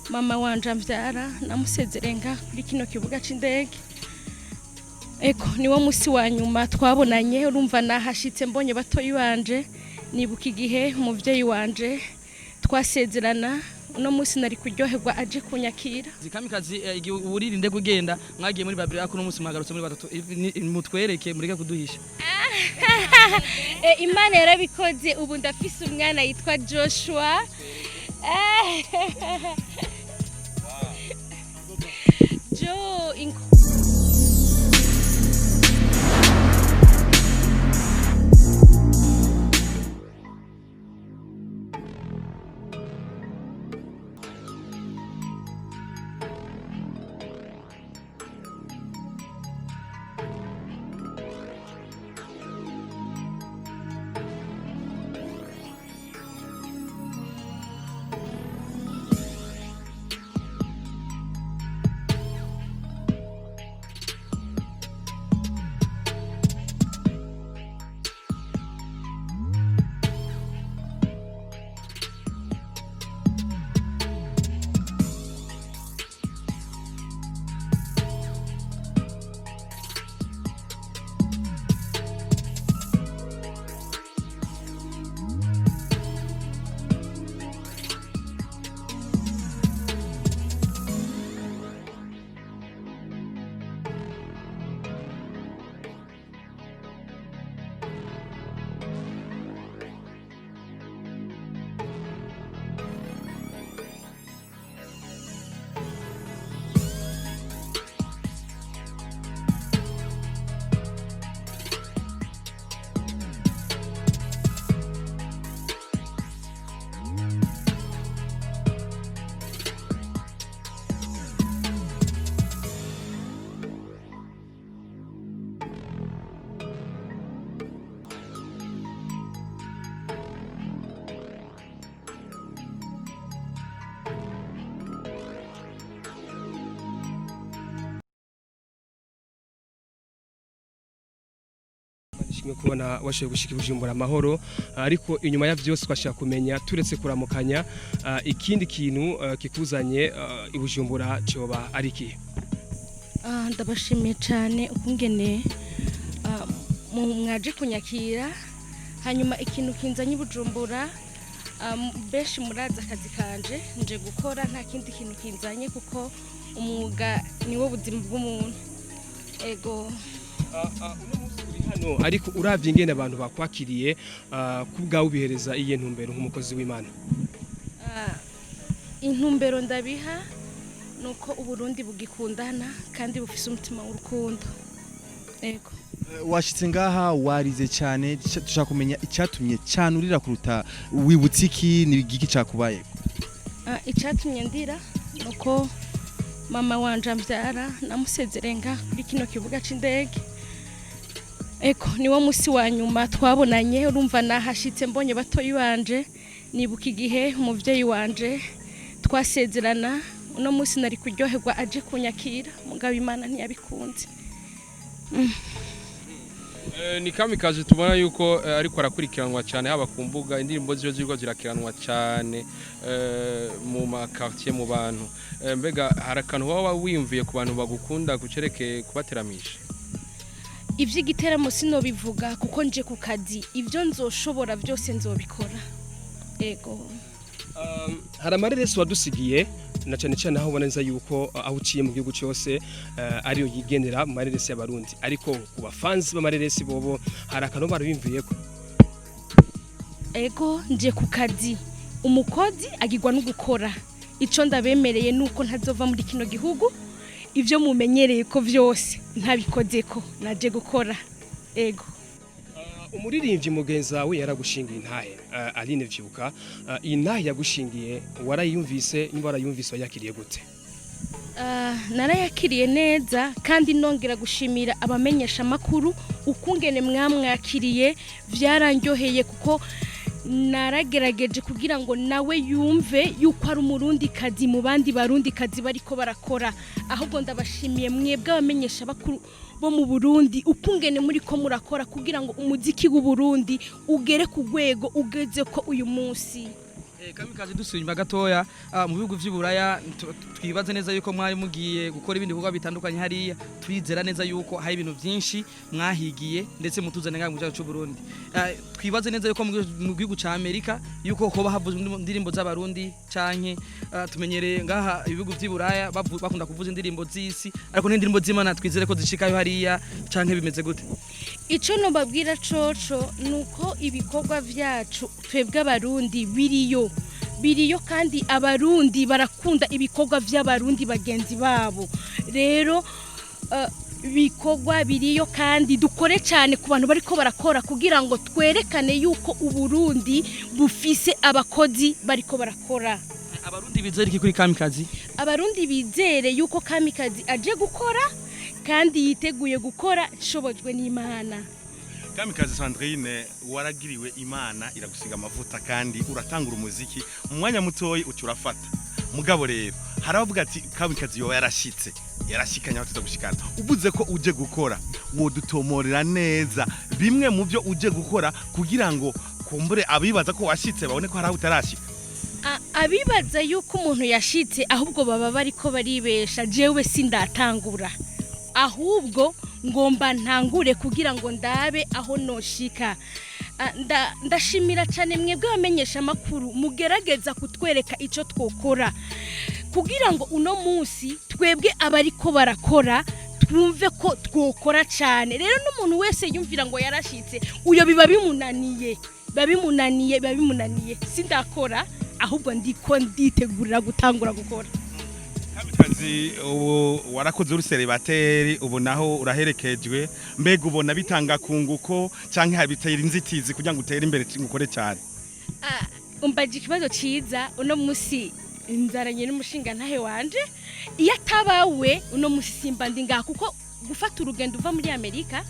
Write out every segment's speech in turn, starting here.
mama wanje amvyara namusezerenga kuri kino kibuga c'indege. Eko niwo musi wa nyuma twabonanye, urumva nahashitse mbonye batoyi wanje, nibuka igihe umuvyeyi wanje twasezerana, uno musi nari kuryoherwa aje kunyakira. Kamikazi igihe uririnde kugenda mwagiye muri Babiri ako no musi mwagarutse muri batatu mutwereke mureke kuduhisha. Imana yarabikoze, ubu ndafise umwana yitwa Joshua. Joe nishimye kubona washoboye gushika Bujumbura amahoro, ariko inyuma ya vyose twashaka kumenya turetse kuramukanya ikindi kintu kikuzanye i Bujumbura coba ari ki? Ndabashimiye cyane ukungene mwaje kunyakira, hanyuma ikintu kinzanye i Bujumbura beshi muraza akazi kanje nje gukora, nta kindi kintu kinzanye kuko umwuga niwo buzima bw'umuntu. Ego hano ariko uravye ingene abantu bakwakiriye kubgaho bihereza iye ntumbero nk'umukozi w'Imana. Intumbero ndabiha nuko uburundi bugikundana kandi bufise umutima w'urukundo. Ego washitse ngaha warize cyane, dushaka kumenya icyatumye cyane urira kuruta wibutsiki n'igiki cakubaye. Icyatumye ndira nuko mama wanje amvyara namusezerenga kuri kino kibuga c'indege. Eko niwo musi wa nyuma twabonanye, urumva nahashitse mbonye batoyi wanje, nibuka igihe umuvyeyi wanje twasezerana, uno musi nari kuryoherwa aje kunyakira, mugabo Imana ntiyabikunze. Ni Kamikazi tubona yuko ariko arakurikiranwa cyane haba ku mbuga, indirimbo zizo ziriko zirakiranwa cyane mu makartier mu bantu. Mbega harakantu waba wiyumviye ku bantu bagukunda gucereke kubateramisha? Ivy'igiteramo sino bivuga kuko nje ku kazi, ivyo nzoshobora byose nzobikora. Ego hari amareresi wadusigiye na cyane cyane aho ubona neza yuko aho uciye mu gihugu cyose ariyo yigendera mu mareresi y'abarundi, ariko ku bafanzi b'amareresi bobo hari akantu barabimviyeko. Ego nje ku kazi, umukozi agirwa no gukora, ico ndabemereye nuko ntazova muri kino gihugu, ivyo mumenyereye ko vyose ntabikozeko naje gukora. Ego umuririmbyi mugenza we yaragushingiye intahe Aline Vyuka, intahe yagushingiye warayumvise, nimba warayumvise yakiriye gute? Narayakiriye neza kandi nongera gushimira abamenyesha makuru ukungene mwamwakiriye, vyarandyoheye kuko naragerageje kugira ngo nawe yumve yuko ari umurundi kazi mu bandi barundi kazi bariko barakora. Ahubwo ndabashimiye mwebwe abamenyesha bakuru bo mu Burundi ukungene muri ko murakora kugira ngo umuziki w'u Burundi ugere ku rwego ugeze ko uyu munsi. Kamikazi dusubira gatoya mu bihugu vy'Iburaya twibaze neza yuko mwari mugiye gukora ibindi bikorwa bitandukanye hariya twizera neza yuko hari ibintu byinshi mwahigiye ndetse mutuzane ngaho mu cyacu cy'u Burundi twibaze neza yuko mu gihugu ca Amerika yuko hoba havuze indirimbo z'abarundi canke tumenyereye ngaha ibihugu vy'Iburaya bakunda kuvuza indirimbo z'isi ariko n'indirimbo z'Imana twizere ko zishikayo hariya canke bimeze gute Ico no babwira coco nuko ibikorwa vyacu twebwe abarundi biriyo kandi abarundi barakunda ibikorwa vy'abarundi bagenzi babo rero ibikorwa biriyo kandi dukore cyane ku bantu bariko barakora kugira ngo twerekane yuko uburundi bufise abakozi bariko barakora abarundi bizere iki kuri Kamikazi abarundi bizere yuko Kamikazi aje gukora kandi yiteguye gukora shobojwe n'Imana Kamikazi Sandrine waragiriwe Imana iragusiga amavuta kandi uratangura umuziki mu mwanya mutoyi ucurafata mugabo rero haravuga ati Kamikazi yo yarashikanya aho tuzagushikana uvuze ko uje gukora wodutomorera neza bimwe mu byo uje gukora kugira ngo kumbure abibaza ko washitse babone ko haraho utarashika abibaza yuko umuntu yashitse ahubwo baba bariko baribesha jewe sindatangura ahubwo ngomba ntangure kugira ngo ndabe aho noshika ndashimira cyane mwebwe bamenyesha makuru mugerageza kutwereka ico twokora kugira ngo uno munsi twebwe abariko barakora twumve ko twokora cyane rero n'umuntu wese yumvira ngo yarashitse uyo biba bimunaniye sindakora ahubwo ndiko nditegurira gutangura gukora Kamikazi warakoze uruseribateri ubu naho uraherekejwe mbega ubona bitanga kunguko canke habitera inzitizi kugira ngo utere imbere ngukore cyane umbaje ikibazo ciza uno musi nzaranye n'umushinga ntahe wanje iyo atabawe uno musi simba ndi ngaha kuko gufata urugendo uva muri Amerika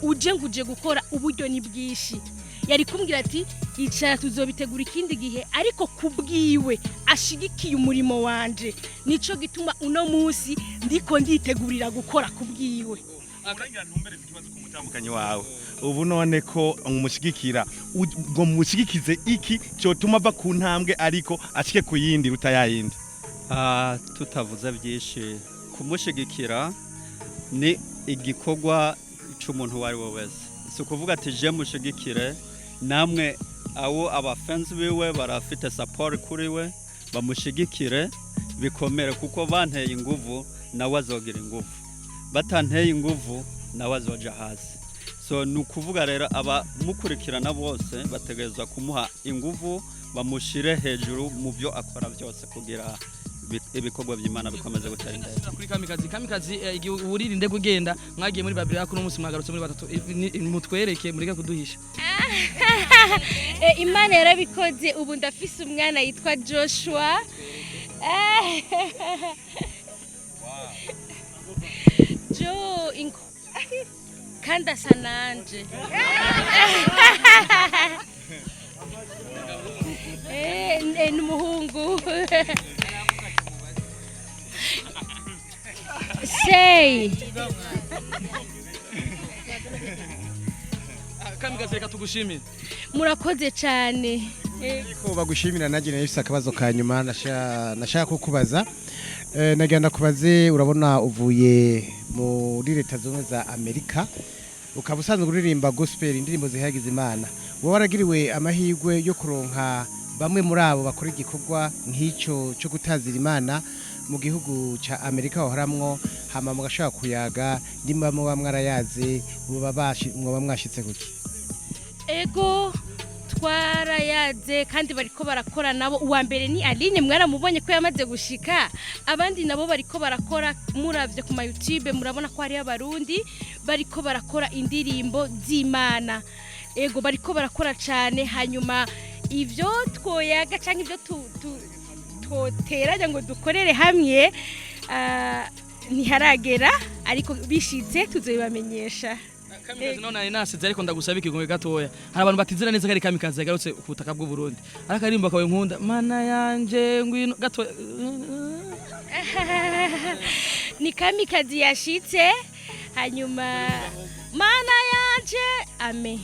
uje gukora uburyo ni bwishi yari kumbwira ati icara tuzobitegura ikindi gihe ariko kubwiwe ashigikiye umurimo wanje nico gituma uno musi ndiko nditegurira gukora kubwiwe akangira ntumbere ikibazo ku mutambukanye wawe ubu none ko umushigikira ngo mushigikize iki cyo tuma va ku ntambwe ariko ashike ku yindi rutayayindi tutavuze byinshi kumushigikira ni igikorwa cy'umuntu wari we wese si ukuvuga ati je mushigikire namwe awo abafans biwe barafite support kuri we bamushigikire bikomere kuko banteye inguvu nawe azogira inguvu batanteye inguvu nawe azoja hasi so nukuvuga rero aba mukurikirana bose bategerezwa kumuha inguvu bamushire hejuru mu byo akora byose kugira ibikorwa by'Imana bikomeze gutera imbere kuri Kamikazi uririnde kugenda mwagiye muri Babylon ko n'umunsi mwagarutse muri batatu mutwereke mureke kuduhisha Imana yarabikoze ubu ndafise umwana yitwa Joshua Kanda sananje n'umuhungu Say Kamikazi reka tugushimire murakoze cyane ko bagushimira naje nafise akabazo ka nyuma nashaka kukubaza nagenda kubaze urabona uvuye muri leta zunze za Amerika ukaba usanzwe uririmba gospel indirimbo zihagize Imana wowe waragiriwe amahirwe yo kuronka bamwe muri abo bakora igikorwa nk'icyo cyo gutazira Imana mu gihugu ca Amerika wahoramwo hama mugashaka kuyaga ndimba mu bamwarayaze mwoba mwashitse kuki ego twarayaze kandi bariko barakora nabo uwa mbere ni Aline mwaramubonye ko yamaze gushika abandi nabo bariko barakora muravye ku YouTube murabona ko hari abarundi bariko barakora indirimbo z'Imana ego bariko barakora cyane hanyuma ivyo twoyaga canke ivyo twoteranya ngo dukorere hamwe ntiharagera ariko bishitse tuzobibamenyesha Kamikazi none ari nasize ariko ndagusaba ikigomwe gatoya hari abantu batizira neza kari Kamikazi yagarutse ku butaka bw'u Burundi arakarimba kawe nkunda mana yanje ngwino gatoya ni Kamikazi yashitse hanyuma mana yanje ame